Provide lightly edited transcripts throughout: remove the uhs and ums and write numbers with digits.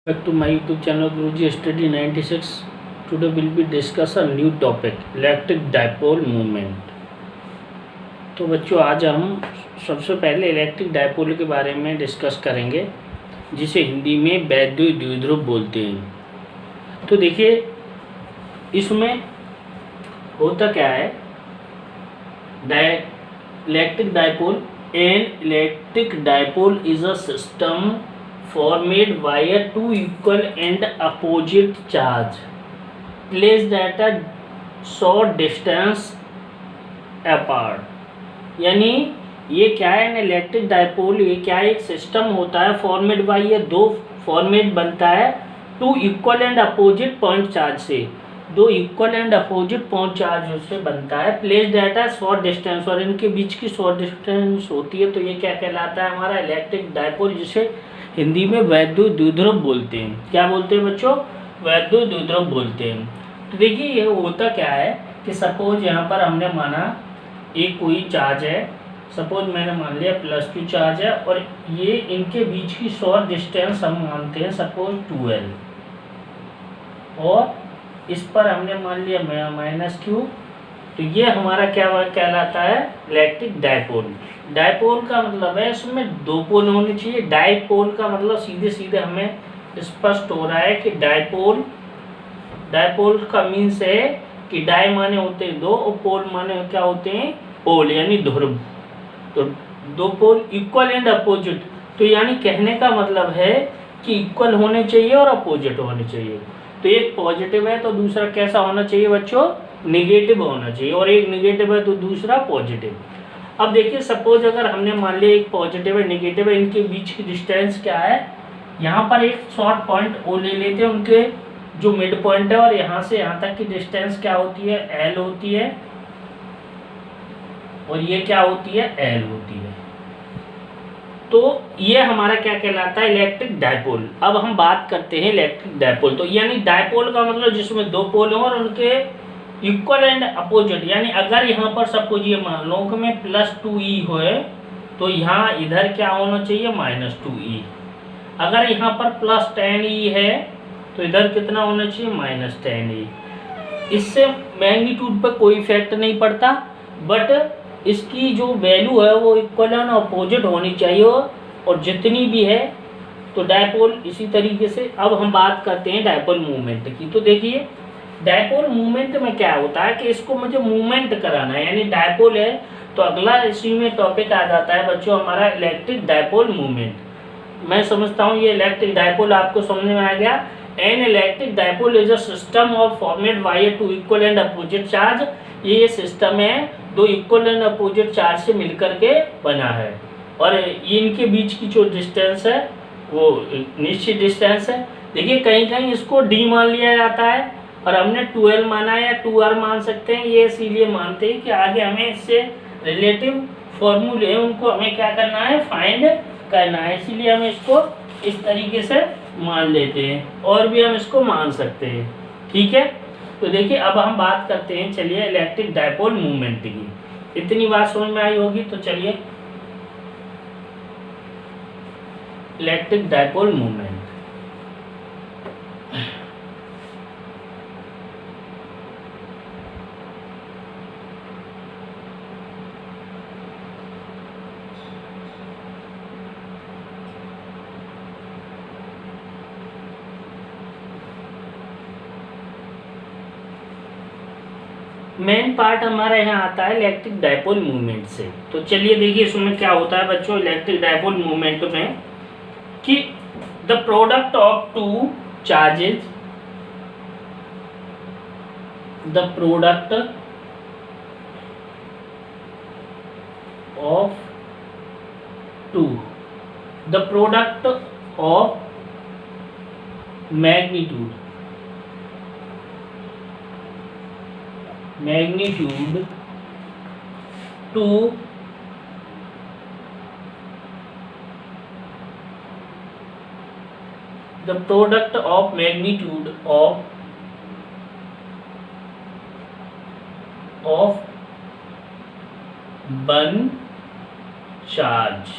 Back to my YouTube channel Guruji Study 96. Today will be discuss a new topic electric dipole movement. तो बच्चों आज हम सबसे पहले इलेक्ट्रिक डायपोल के बारे में डिस्कस करेंगे, जिसे हिंदी में वैद्युत द्विध्रुव बोलते हैं। तो देखिए इसमें होता क्या है, electric dipole an electric dipole is a system formed by two equal and opposite charge placed at a short distance apart। यानी ये क्या है, ना इलेक्ट्रिक डायपोल ये क्या है, एक सिस्टम होता है फॉर्मेट बाय, ये दो फॉर्मेट बनता है two equal and opposite point charge से, दो equal and opposite point charge से बनता है, placed at a short distance, और इनके बीच की शॉर्ट डिस्टेंस होती है। तो ये क्या कहलाता है, हमारा इलेक्ट्रिक डायपोल, जिसे हिंदी में वैद्युत द्विध्रुव बोलते हैं। क्या बोलते हैं बच्चों, वैद्युत द्विध्रुव बोलते हैं। तो देखिए ये होता क्या है कि सपोज यहाँ पर हमने माना एक कोई चार्ज है, सपोज मैंने मान लिया +2 चार्ज है, और ये इनके बीच की शॉर्ट डिस्टेंस हम मानते हैं सपोज 12, और इस पर हमने मान लिया -q। तो ये हमारा क्या कहलाता है, इलेक्ट्रिक डायपोल। डायपोल का मतलब है इसमें दो पोल होने चाहिए। डायपोल का मतलब सीधे सीधे हमें स्पष्ट हो रहा है कि डायपोल का मीन्स है कि डाय माने होते हैं दो, और पोल माने क्या होते हैं, पोल यानी ध्रुव। तो दो पोल इक्वल एंड अपोजिट, तो यानी कहने का मतलब है कि इक्वल होने चाहिए और अपोजिट होने चाहिए। तो एक पॉजिटिव है तो दूसरा कैसा होना चाहिए बच्चों, निगेटिव होना चाहिए, और एक निगेटिव है तो दूसरा पॉजिटिव। अब देखिए सपोज अगर हमने मान लिया एक पॉजिटिव है निगेटिव है, इनके बीच की डिस्टेंस क्या है, यहाँ पर एक शॉर्ट पॉइंट ओ ले लेते हैं, उनके जो मिड पॉइंट है, और यहाँ से यहाँ तक की डिस्टेंस क्या होती है, एल होती है, और ये क्या होती है, एल होती है। तो ये हमारा क्या कहलाता है, इलेक्ट्रिक डायपोल। अब हम बात करते हैं इलेक्ट्रिक डायपोल। तो यानी डायपोल का मतलब जिसमें दो पोल हो और उनके इक्वल एंड अपोजिट, यानी अगर यहाँ पर सपोज ये मान लो कि मैं +2e हो, तो यहाँ इधर क्या होना चाहिए, -2e। अगर यहाँ पर +10e है तो इधर कितना होना चाहिए, -10e। इससे मैग्नीट्यूड पर कोई इफेक्ट नहीं पड़ता, बट इसकी जो वैल्यू है वो इक्वल एंड अपोजिट होनी चाहिए, और जितनी भी है। तो डायपोल इसी तरीके से। अब हम बात करते हैं डायपोल मूवमेंट की। तो देखिए डायपोल मूवमेंट में क्या होता है कि इसको मुझे मूवमेंट कराना है, यानी डायपोल है तो अगला इसी में टॉपिक आ जाता है बच्चों हमारा इलेक्ट्रिक डायपोल मूवमेंट। मैं समझता हूँ ये इलेक्ट्रिक डायपोल आपको समझ में आ गया। An electric dipole is a system of formed by two equal and opposite charge. ये सिस्टम है दो इक्वल एंड अपोजिट चार्ज से मिलकर के बना है, और इनके बीच की जो डिस्टेंस है वो निश्चित डिस्टेंस है। देखिए कहीं कहीं इसको डी मान लिया जाता है, और हमने 12 माना है या 2r मान सकते हैं। ये इसीलिए मानते हैं कि आगे हमें इससे रिलेटिव फॉर्मूले उनको हमें क्या करना है, फाइंड करना है, इसीलिए हम इसको इस तरीके से मान लेते हैं, और भी हम इसको मान सकते हैं। ठीक है, तो देखिए अब हम बात करते हैं, चलिए इलेक्ट्रिक डायपोल मूवमेंट की। इतनी बात समझ में आई होगी, तो चलिए electric dipole movement. Main part हमारा यहाँ आता है इलेक्ट्रिक डायपोल मूवमेंट से। तो चलिए देखिए इसमें क्या होता है बच्चों इलेक्ट्रिक डायपोल मूवमेंट में, कि the product of two charges, the product of two, the product of magnitude to the product of magnitude of one charge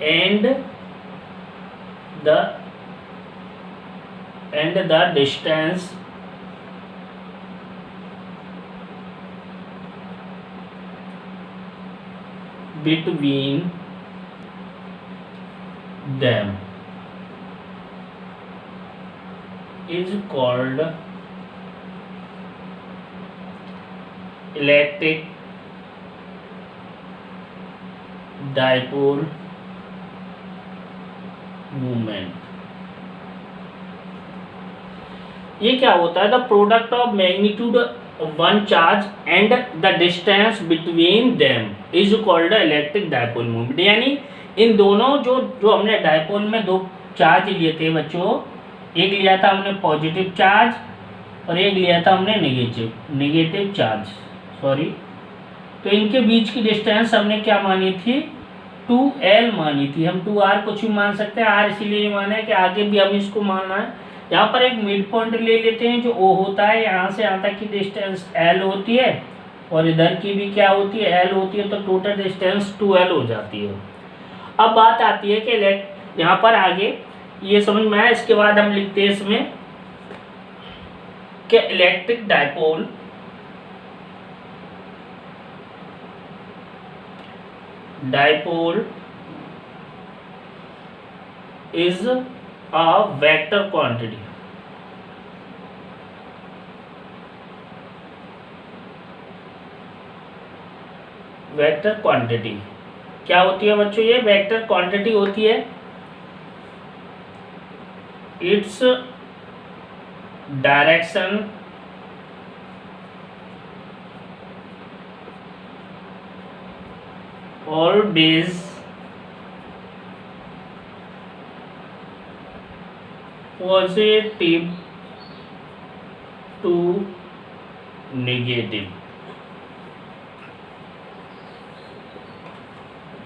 and the and the distance between them is called electric dipole moment. ये क्या होता है? The product of magnitude one charge and the distance between them is called electric dipole movement. यानी इन दोनों जो हमने dipole में दो चार्ज लिए थे बच्चों, एक लिया था हमने पॉजिटिव चार्ज और एक लिया था हमने नेगेटिव चार्ज, सॉरी। तो इनके बीच की डिस्टेंस हमने क्या मानी थी? 2L मानी थी। हम 2R कुछ भी मान सकते हैं, R इसीलिए माना है कि आगे भी हम इसको मानना है। यहाँ पर एक मिड पॉइंट ले लेते हैं जो O होता है, यहाँ से यहाँ तक की डिस्टेंस L होती है और इधर की भी क्या होती है? L होती है। तो टोटल डिस्टेंस 2L हो जाती है। अब बात आती है कि यहाँ पर आगे ये समझ में आया। इसके बाद हम लिखते हैं इसमें कि electric dipole is a vector quantity. Vector quantity क्या होती है बच्चों? ये वेक्टर क्वांटिटी होती है। Its direction always positive to negative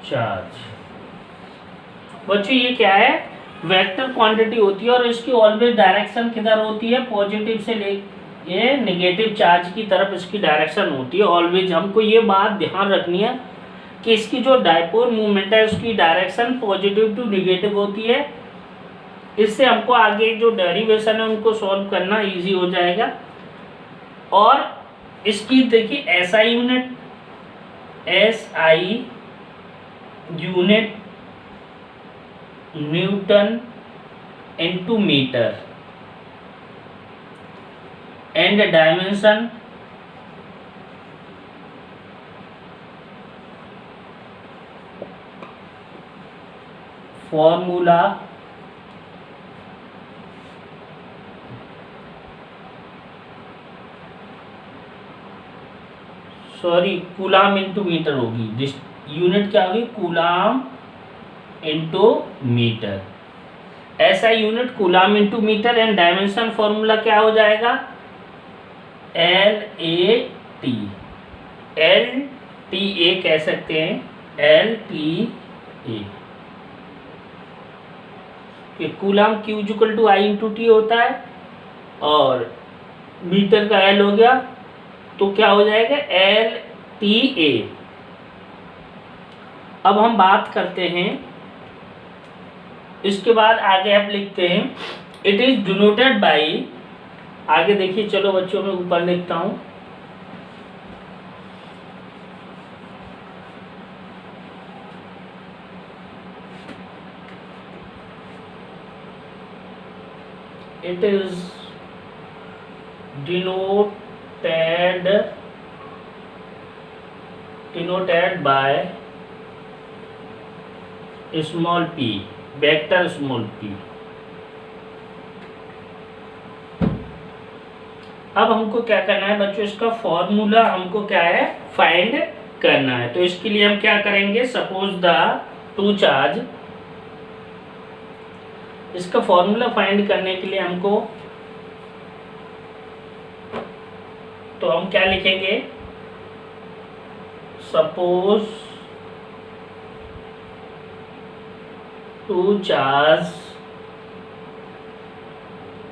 charge. बच्चों ये क्या है? वेक्टर क्वांटिटी होती है और इसकी ऑलवेज डायरेक्शन किधर होती है? पॉजिटिव से ले ये नेगेटिव चार्ज की तरफ इसकी डायरेक्शन होती है ऑलवेज। हमको ये बात ध्यान रखनी है कि इसकी जो डायपोल मूवमेंट है उसकी डायरेक्शन पॉजिटिव टू नेगेटिव होती है। इससे हमको आगे जो डेरिवेशन है उनको सॉल्व करना इजी हो जाएगा। और इसकी देखिए SI unit newton into metre and dimension formula sorry coulomb into metre होगी। यूनिट क्या होगी? Coulomb into metre. ऐसा unit coulomb into metre and dimension formula क्या हो जाएगा? LAT। LTA कह सकते हैं, LTA। कि coulomb Q equal to I into T होता है और मीटर का L हो गया, तो क्या हो जाएगा? LTA। अब हम बात करते हैं, इसके बाद आगे आप लिखते हैं इट इज डिनोटेड बाई, आगे देखिए, चलो बच्चों में ऊपर लिखता हूं, it is denoted by small p, vector small p। अब हमको क्या करना है बच्चों? इसका फॉर्मूला हमको क्या है? फाइंड करना है। तो इसके लिए हम क्या करेंगे? सपोज द टू चार्ज, इसका फॉर्मूला फाइंड करने के लिए हमको, तो हम क्या लिखेंगे? Suppose two charge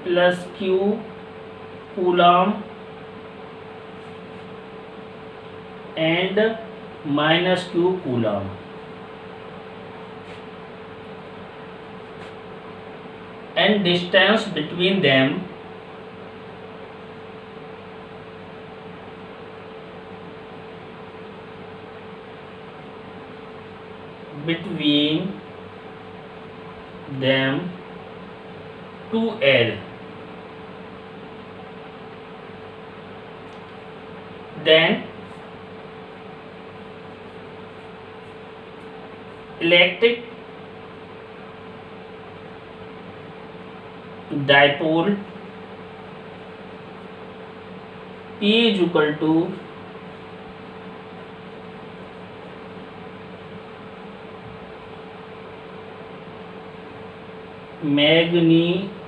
plus Q coulomb and minus Q coulomb. and distance between them to L. Then electric dipole P is equal to magnitude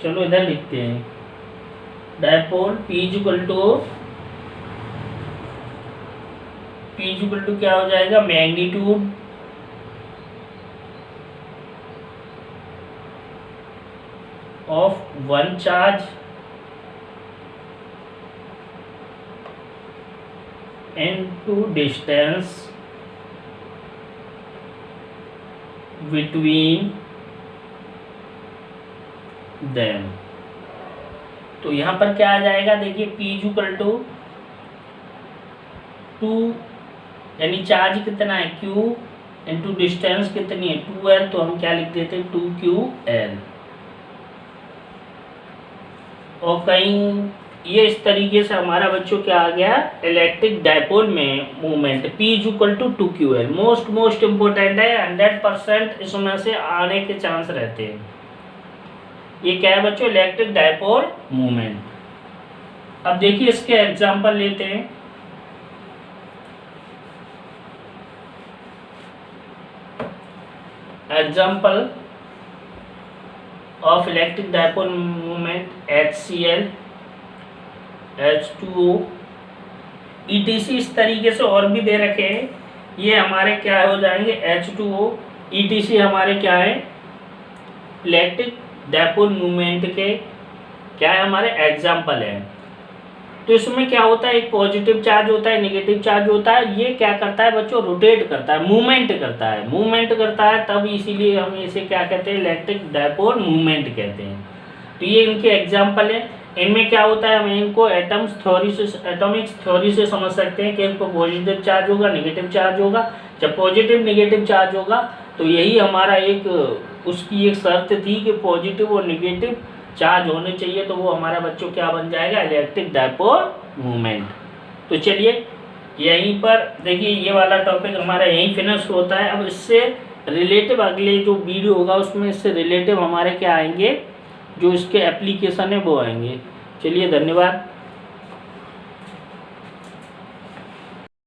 चलो इधर लिखते हैं dipole P is equal to क्या हो जाएगा, magnitude of one charge into distance between them। तो यहाँ पर क्या आ जाएगा, देखिए P इज इक्वल टू 2 यानी चार्ज कितना है Q इंटू डिस्टेंस कितनी है 2L, तो हम क्या लिख देते हैं 2QL। और कहीं ये इस तरीके से हमारा बच्चों क्या आ गया, इलेक्ट्रिक डायपोल में movement P is equal to 2QL। Most important है, 100% इसमें से आने के चांस रहते हैं। ये क्या है बच्चों, इलेक्ट्रिक डायपोल मूवमेंट। अब देखिए इसके एग्जांपल लेते हैं। Example of electric dipole movement HCl H2O ETC, इस तरीके से और भी दे रखे हैं। ये हमारे क्या हो जाएंगे H2O ETC हमारे क्या है, इलेक्ट्रिक डायपोल मूवमेंट के क्या है, हमारे एग्जाम्पल है। तो इसमें क्या होता है, एक पॉजिटिव चार्ज होता है, नेगेटिव चार्ज होता है। ये क्या करता है बच्चों, रोटेट करता है, मूवमेंट करता है तब इसीलिए हम इसे क्या कहते हैं, इलेक्ट्रिक डायपोल मूवमेंट कहते हैं। तो ये इनके एग्जाम्पल है। इनमें क्या होता है, हम इनको एटॉमिक थ्योरी से समझ सकते हैं कि इनको पॉजिटिव चार्ज होगा, नेगेटिव चार्ज होगा। जब पॉजिटिव नेगेटिव चार्ज होगा तो यही हमारा उसकी एक शर्त थी कि पॉजिटिव और नेगेटिव चार्ज होने चाहिए, तो वो हमारा बच्चों क्या बन जाएगा, इलेक्ट्रिक डायपोल मूवमेंट। तो चलिए यहीं पर देखिए ये वाला टॉपिक हमारा यहीं फिनिश होता है। अब इससे रिलेटिव अगले जो वीडियो होगा उसमें इससे रिलेटिव हमारे क्या आएंगे, जो इसके एप्लीकेशन है वो आएंगे। चलिए धन्यवाद।